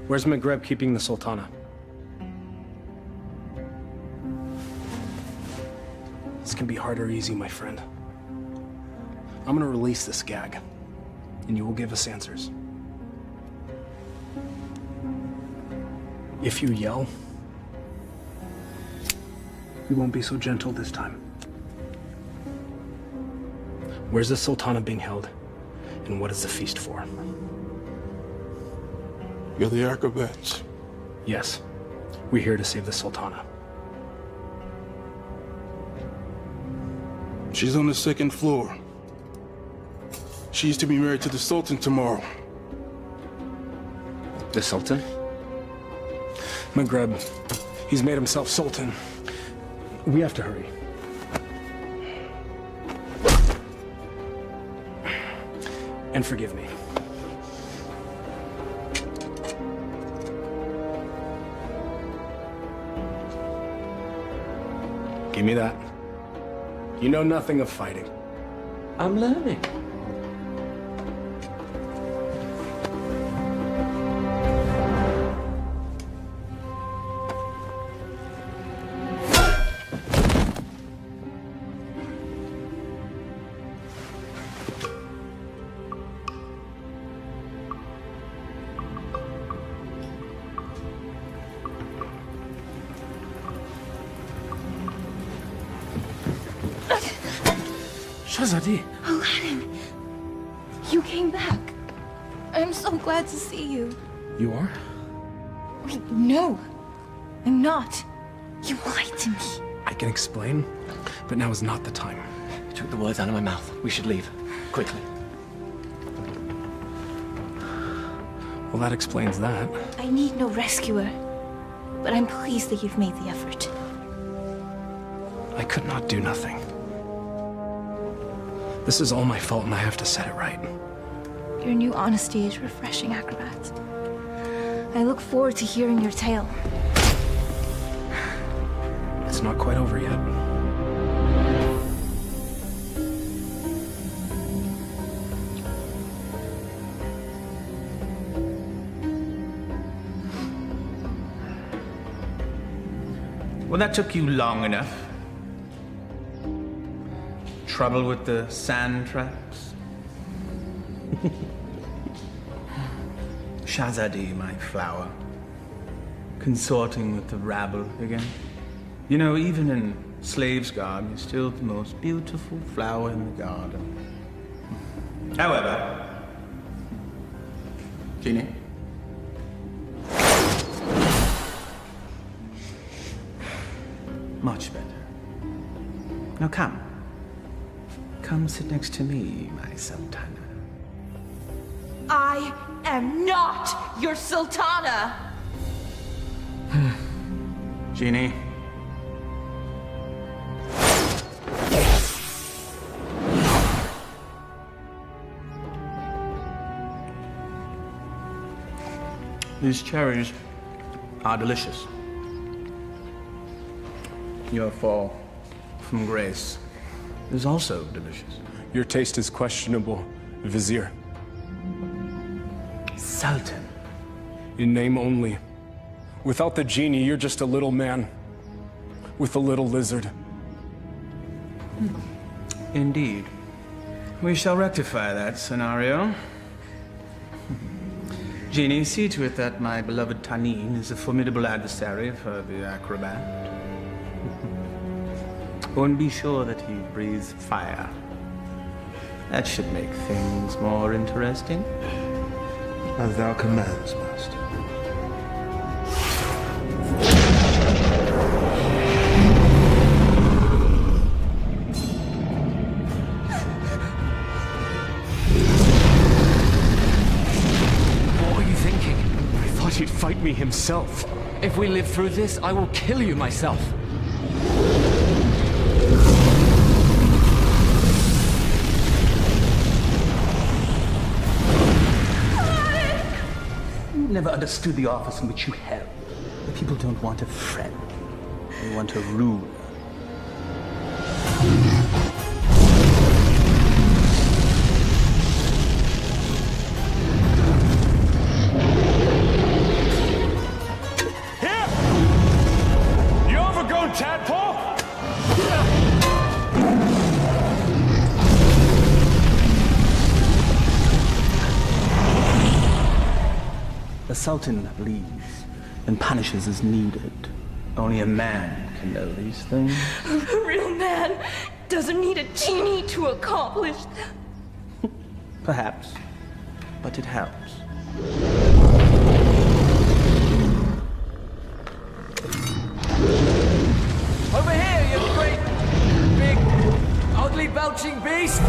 Where's Maghreb keeping the Sultana? This can be hard or easy, my friend. I'm gonna release this gag, and you will give us answers. If you yell, we won't be so gentle this time. Where's the Sultana being held, and what is the feast for? You're the acrobats. Yes. We're here to save the Sultana. She's on the 2nd floor. She's to be married to the Sultan tomorrow. The Sultan? Maghreb. He's made himself Sultan. We have to hurry. And forgive me. Give me that. You know nothing of fighting. I'm learning. Shahzadi. Aladdin, you came back. I'm so glad to see you. You are? Wait, no. I'm not. You lied to me. I can explain, but now is not the time. You took the words out of my mouth. We should leave. Quickly. Well, that explains that. I need no rescuer, but I'm pleased that you've made the effort. I could not do nothing. This is all my fault, and I have to set it right. Your new honesty is refreshing, acrobat. I look forward to hearing your tale. It's not quite over yet. Well, that took you long enough. Trouble with the sand traps? Shahzadi, my flower. Consorting with the rabble again. You know, even in slave's garb, you're still the most beautiful flower in the garden. However, Genie? Much better. Now come. Come sit next to me, my Sultana. I am not your Sultana! Genie. These cherries are delicious. Your fall from grace is also delicious. Your taste is questionable, Vizier. Sultan, In name only. Without the genie, you're just a little man with a little lizard. Indeed. We shall rectify that scenario. Genie, see to it that my beloved Tanin is a formidable adversary for the acrobat. And be sure that he breathes fire. That should make things more interesting. As thou commands, master. What were you thinking? I thought he'd fight me himself. If we live through this, I will kill you myself. Never understood the office in which you held. The people don't want a friend. They want a ruler. Here! You overgrown tadpole! The Sultan bleeds and punishes as needed. Only a man can know these things. A real man doesn't need a genie to accomplish that. Perhaps, but it helps. Over here, you great, big, ugly, belching beast!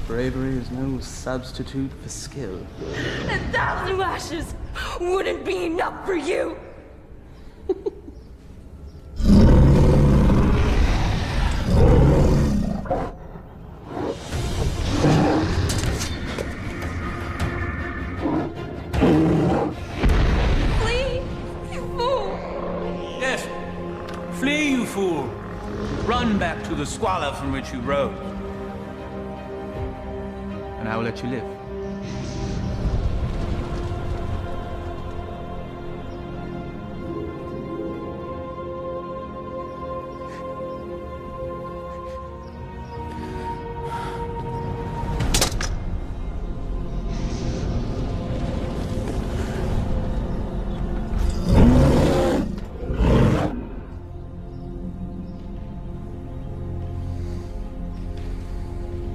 Bravery is no substitute for skill. 1,000 lashes wouldn't be enough for you. Flee, you fool! Yes, flee, you fool. Run back to the squalor from which you rose. And I will let you live.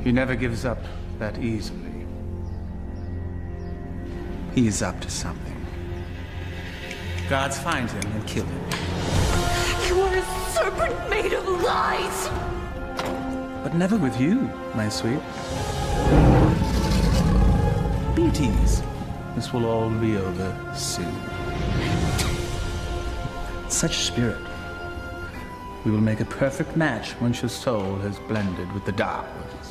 He never gives up that easily. He is up to something. Guards find him and kill him. You are a serpent made of lies! But never with you, my sweet. Be at ease. This will all be over soon. Such spirit. We will make a perfect match once your soul has blended with the dark ones.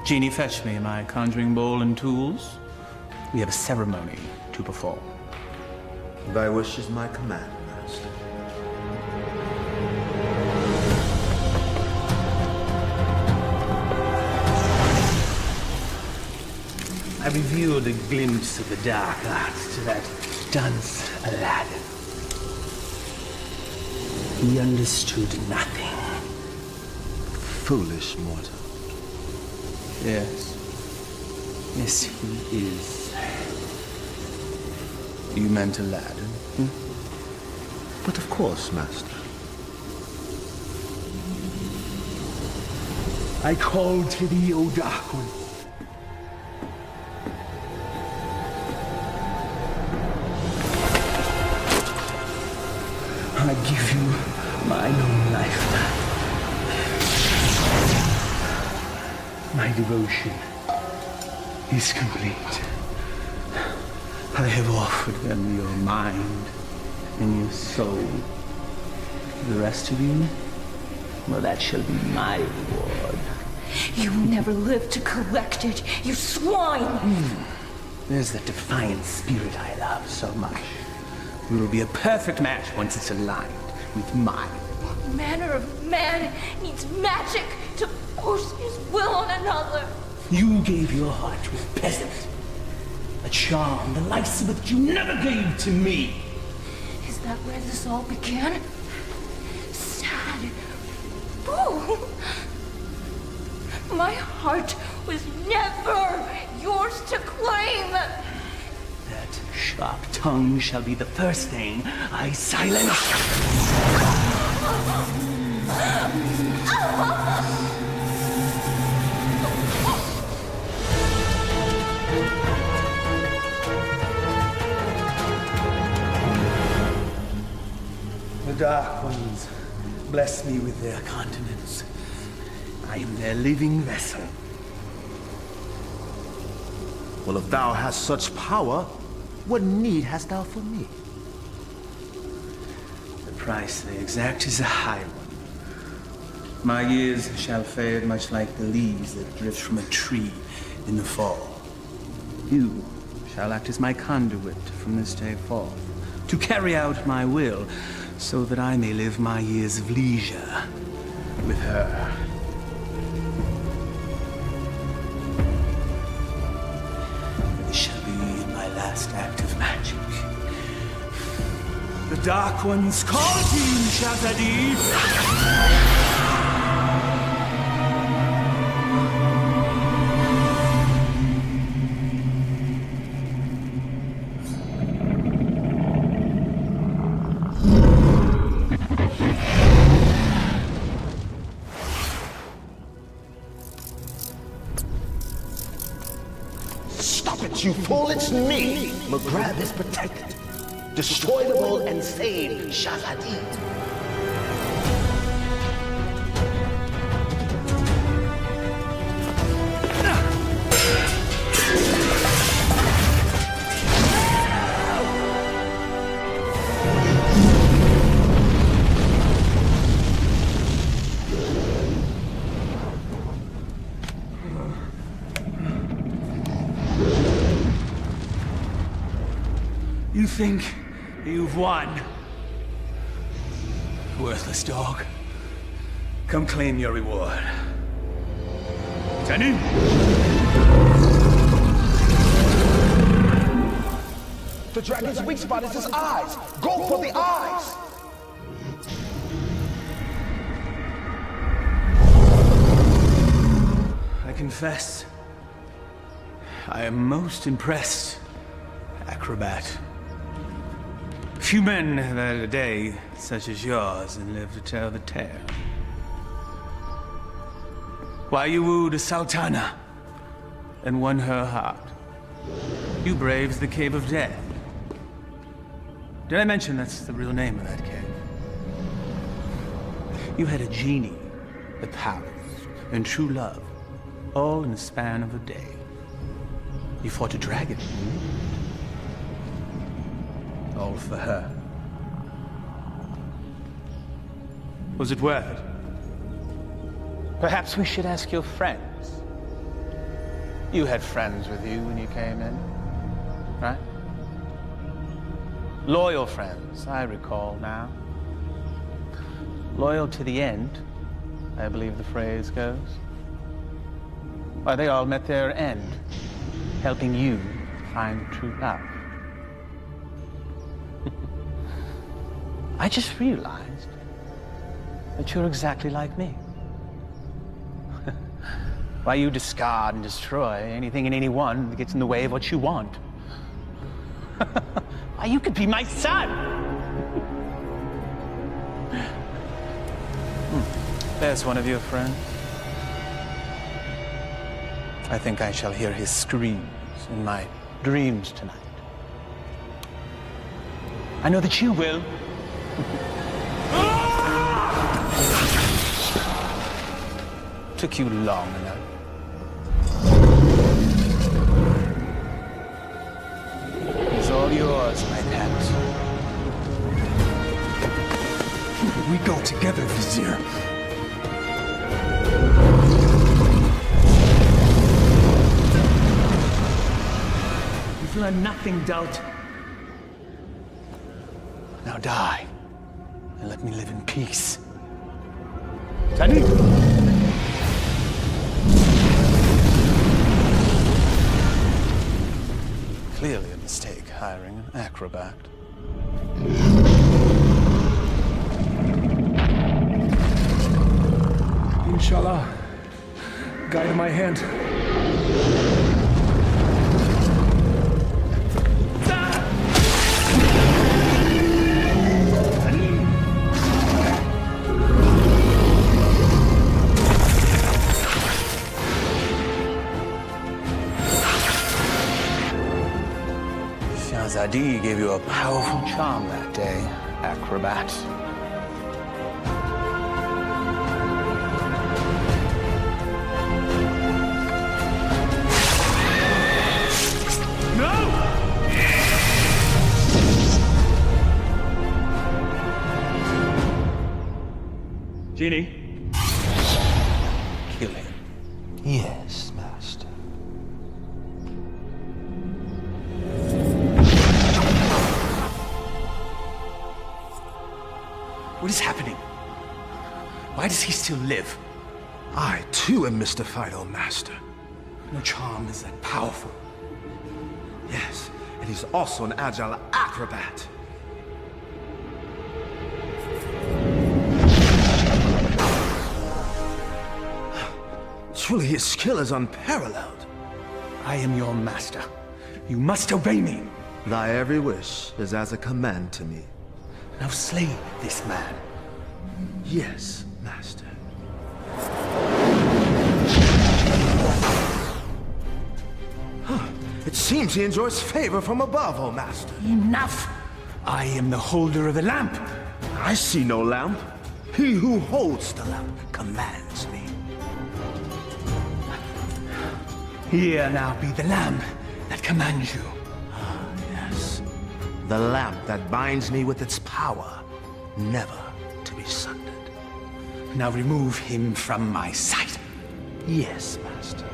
Genie, fetch me my conjuring bowl and tools. We have a ceremony to perform. Thy wish is my command, master. I revealed a glimpse of the dark arts to that dunce Aladdin. He understood nothing. Foolish mortal. Yes. Yes, he is. You meant Aladdin? But of course, Master. I call to thee, O Dark One. I give you my own lifetime. My devotion is complete. I have offered them your mind and your soul. The rest of you, well, that shall be my reward. You never lived to collect it, you swine! There's that defiant spirit I love so much. We will be a perfect match once it's aligned with mine. What manner of man needs magic to force his will on another? You gave your heart to a peasant. A charm the likes of which you never gave to me. Is that where this all began? Sad. Fool! My heart was never yours to claim! That sharp tongue shall be the first thing I silence. The Dark Ones bless me with their continence. I am their living vessel. Well, if thou hast such power, what need hast thou for me? The price they exact is a high one. My years shall fade much like the leaves that drift from a tree in the fall. You shall act as my conduit from this day forth, to carry out my will, so that I may live my years of leisure with her. This shall be my last act of magic. The Dark Ones call to you, Shazadi! You fool, it's me! McGrath is protected. Destroy them all and save Shazadi. You think you've won? Worthless dog. Come claim your reward. Tenny? The dragon's weak spot is his eyes. Go for the eyes. I confess, I am most impressed, acrobat. Few men have had a day such as yours and live to tell the tale. Why you wooed a sultana and won her heart. You braved the Cave of Death. Did I mention that's the real name of that cave? You had a genie, the powers, and true love, all in the span of a day. You fought a dragon. All for her. Was it worth it? Perhaps we should ask your friends. You had friends with you when you came in, right? Loyal friends, I recall now. Loyal to the end, I believe the phrase goes. Why, they all met their end, helping you find true love. I just realized that you're exactly like me. Why you discard and destroy anything and anyone that gets in the way of what you want? Why, you could be my son! There's one of your friends. I think I shall hear his screams in my dreams tonight. I know that you will. Took you long enough. It's all yours, my pet. We go together, Vizier. You've learned nothing, Doubt. Now die, and let me live in peace. Jadid! Clearly a mistake hiring an acrobat. Inshallah, guide my hand. Zadi gave you a powerful charm that day, acrobat. No! Genie. Kill him. Yes, Master. What is happening? Why does he still live? I, too, am mystified, O Master. No charm is that powerful. Yes, and he's also an agile acrobat. Truly, his skill is unparalleled. I am your master. You must obey me. Thy every wish is as a command to me. Now slay this man. Yes, Master. It seems he enjoys favor from above, O Master. Enough! I am the holder of the lamp. I see no lamp. He who holds the lamp commands me. Here now be the lamp that commands you. Yes. The lamp that binds me with its power, never to be sundered. Now remove him from my sight. Yes, Master.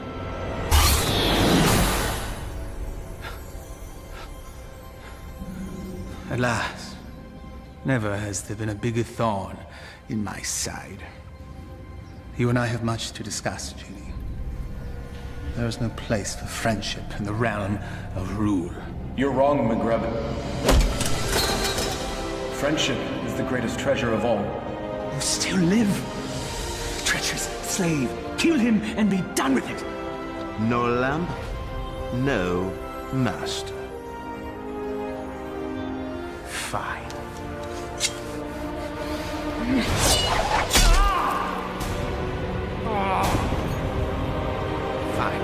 At last, never has there been a bigger thorn in my side. You and I have much to discuss, Genie. There is no place for friendship in the realm of rule. You're wrong, McGrebin. Friendship is the greatest treasure of all. You still live. Treacherous slave. Kill him and be done with it. No lamp, no master. Fine. Fine.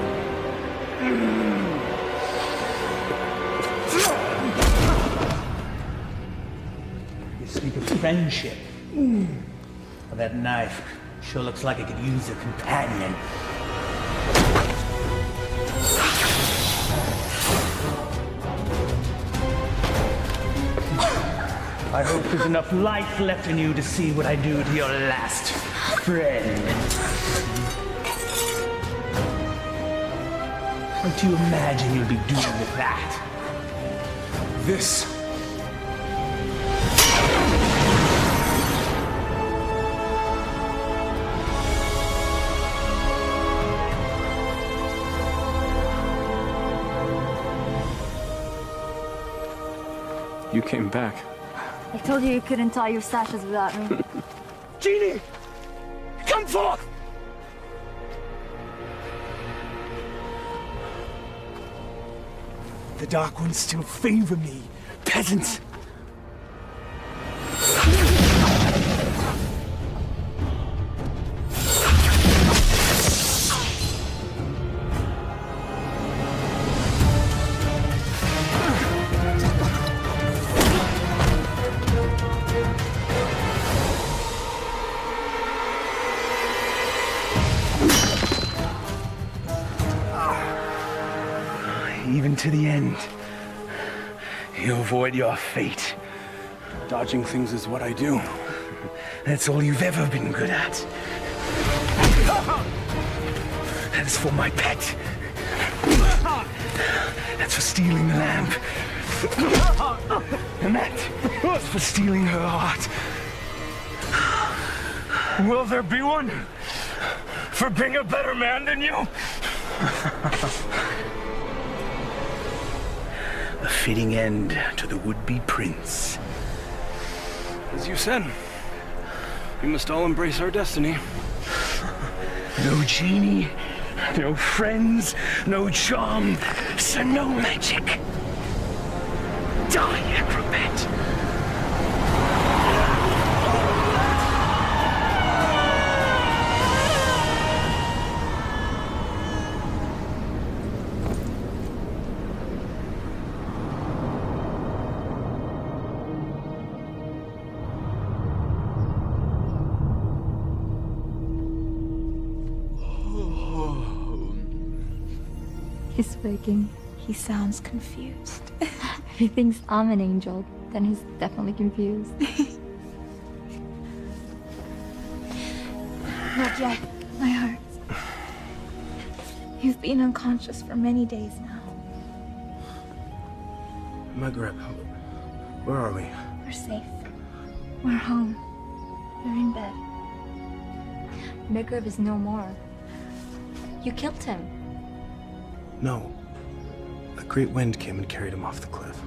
You speak of friendship. Well, that knife sure looks like it could use a companion. I hope there's enough life left in you to see what I do to your last friend. What do you imagine you'll be doing with that? This. You came back. I told you couldn't tie your sashes without me. Genie! Come forth! The Dark Ones still favor me, peasants. Even to the end, you avoid your fate. Dodging things is what I do. That's all you've ever been good at. That is for my pet. That's for stealing the lamp. And that is for stealing her heart. Will there be one for being a better man than you? A fitting end to the would-be prince. As you said, we must all embrace our destiny. No genie, no friends, no charm, so no magic. Die, acrobat! He's waking. He sounds confused. If he thinks I'm an angel, then he's definitely confused. Not yet. My heart. You've been unconscious for many days now. Maghreb, where are we? We're safe. We're home. We're in bed. Maghreb is no more. You killed him. No. A great wind came and carried him off the cliff.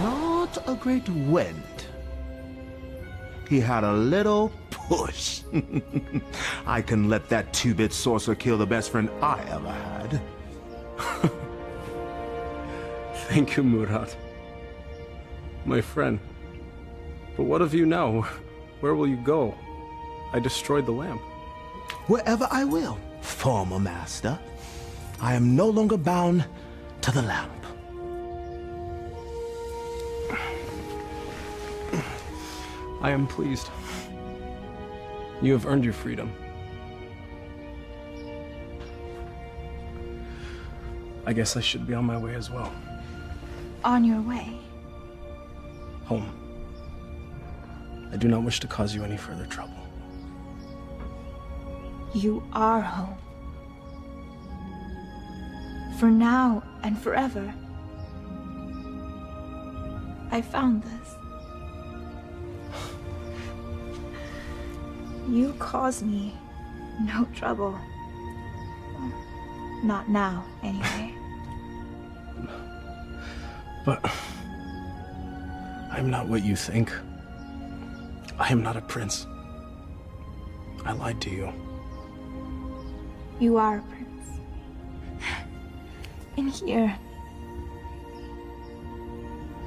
Not a great wind. He had a little push. I can let that two-bit sorcerer kill the best friend I ever had. Thank you, Murad. My friend. But what of you now? Where will you go? I destroyed the lamp. Wherever I will, former master. I am no longer bound to the lamp. I am pleased. You have earned your freedom. I guess I should be on my way as well. On your way? Home. I do not wish to cause you any further trouble. You are home. For now and forever. I found this. You cause me no trouble. Not now, anyway. But I am not what you think. I am not a prince. I lied to you. You are a prince. In here.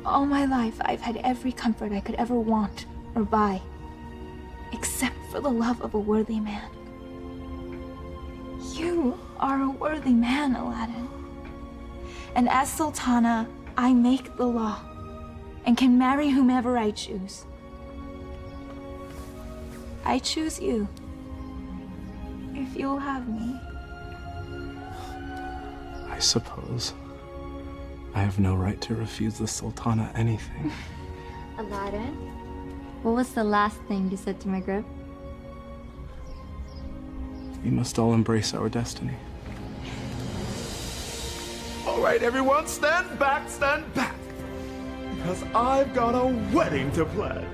All my life, I've had every comfort I could ever want or buy, except for the love of a worthy man. You are a worthy man, Aladdin. And as Sultana, I make the law and can marry whomever I choose. I choose you, if you'll have me. I suppose I have no right to refuse the Sultana anything. Aladdin, what was the last thing you said to Maghreb? We must all embrace our destiny. All right, everyone, stand back, because I've got a wedding to plan.